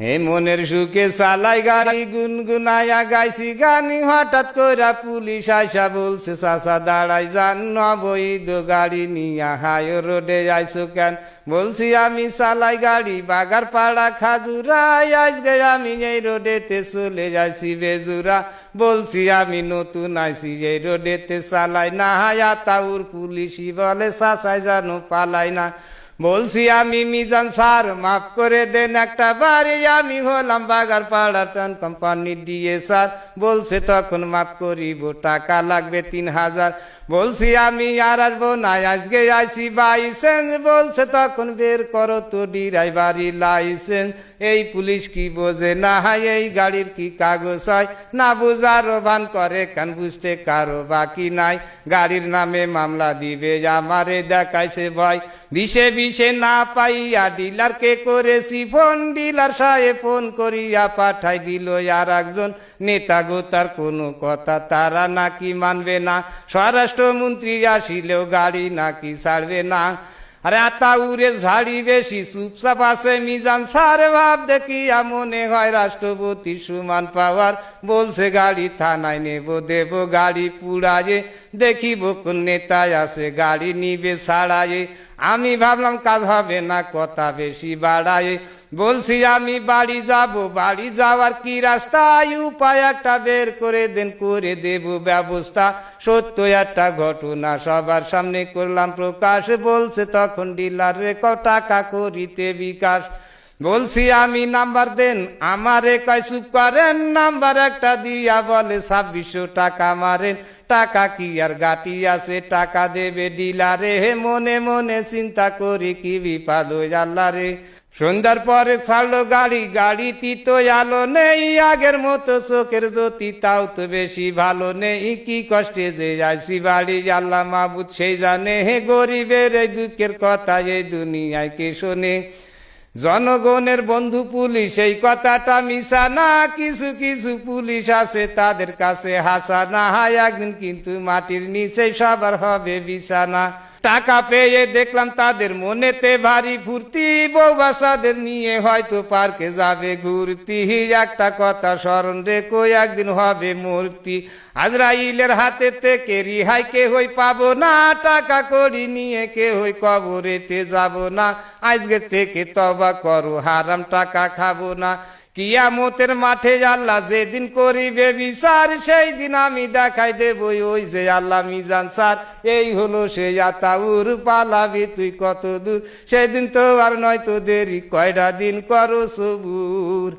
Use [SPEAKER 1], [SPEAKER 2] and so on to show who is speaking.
[SPEAKER 1] হে মনের সুখে চালাই গাড়ি গুনগুনায়া গাইছি গানি, হঠাৎ কইরা পুলিশ আইসা বলছে চাচা দাঁড়াই যান, অবৈধ গাড়ি নিয়া হাই রোডে আইছো কেন? বলছি আমি চালাই গাড়ি বাগারপাড়া খাজুরাই, আজকে আমি এই রোডেতে চলে যাইছি বেজুরা। বলছি আমি নতুন আইছি এই রোডেতে চালাই না, আতাউর পুলিশই বলে চাচাই জানো পালাই না। বলছি আমি মিজান স্যার মাফ করে দেন একটা বাড়ি, আমি হলাম বাগারপাড়া ট্রান কোম্পানির ডিএ স্যার। বলছে তখন মাফ করিব টাকা লাগবে 3000। বলছি আমি আর আসবো না আজকে আইসি বাইসেন্স। বলছে তখন বের করো তো ড্রাইভারি লাইসেন্স। এই পুলিশ কি বোঝে না এই গাড়ির কি কাগজ হয়, না বুঝারও ভান করে কেন বুঝতে কারো বাকি নাই। গাড়ির নামে মামলা দিবে আমারে দেখাইছে ভয়, বিষে বিষে না পাইয়া ডিলারকে করেছি ফোন, ডিলার সাহেব ফোন করিয়া পাঠাই দিল আর একজন নেতা গো, তার কোনো কথা তারা নাকি মানবে না। স্বরাষ্ট্রমন্ত্রী আসিলেও গাড়ি নাকি ছাড়বে না। আরে আতাউরে ঝাড়ি বেশি চুপচাপ আছে মিজান স্যার, ভাব দেখিয়া মনে হয় রাষ্ট্রপতি সমান পাওয়ার। বলছে গাড়ি থানায় নেব দেব গাড়ি পুড়ায়ে, দেখিব কোন নেতায় আছে গাড়ি নিবে ছাড়ায়ে। আমি ভাবলাম কাজ হবে না কথা বেশি বাড়ায়ে। বলছি আমি বাড়ি যাব, বাড়ি যাওয়ার কি রাস্তায় উপায় একটা বের করে দেন, করে দেব ব্যবস্থা। সত্য একটা ঘটনা সবার সামনে করলাম প্রকাশ। বলছে তখন ডিলার রে টাকা করিতে বিকাশ। বলছি আমি নাম্বার দেন, আমারে কয় চুপ করেন। নাম্বার একটা দিয়া বলে 2600 টাকা মারেন। টাকা কি আর গাটি আছে, টাকা দেবে ডিলারে। হে মনে মনে চিন্তা করি কি বিপদ হই আল্লাহ রে। সন্ধ্যার পরে ছাড়লো গাড়ি, গাড়িতে তো আলো নেই আগের মতো চোখের জ্যোতি, তাও তো বেশি ভালো নেই। কি কষ্টে যে আইসি বাড়ি আল্লাহ মাহবুদ সেই জানে। হে গরিবের এই দুঃখের কথা এই দুনিয়ায় কে শোনে? জনগণের বন্ধু পুলিশ এই কথাটা মিশা না, কিছু কিছু পুলিশ আছে তাদের কাছে হাসা না। একদিন কিন্তু মাটির নিচে সবার হবে বিছানা। টাকা পেয়ে দেখলাম তাদের মনেতে ভারী ফুর্তি, বউ বাচ্চাদের নিয়ে হয়তো পার্কে যাবে ঘুরতি। একটা কথা স্মরণ রেখো একদিন হবে মূর্তি, আজরাইলের হাতে থেকে রিহাই কেহই পাবো না। টাকা করি নিয়ে কেহই কবরেতে যাব না, আজকে থেকে তওবা করো হারাম টাকা খাবো না। কিয়ামতের মাঠে আল্লাহ যেদিন করিবে বিচার, সেই দিন আমি দেখাই দেব ওই যে আল্লাহ মিজান স্যার। এই হলো সেই আতাউর, পালাবি তুই কত দূর, সেদিন তো আর নয়তো দেরি, কয়টা দিন করো সবুর।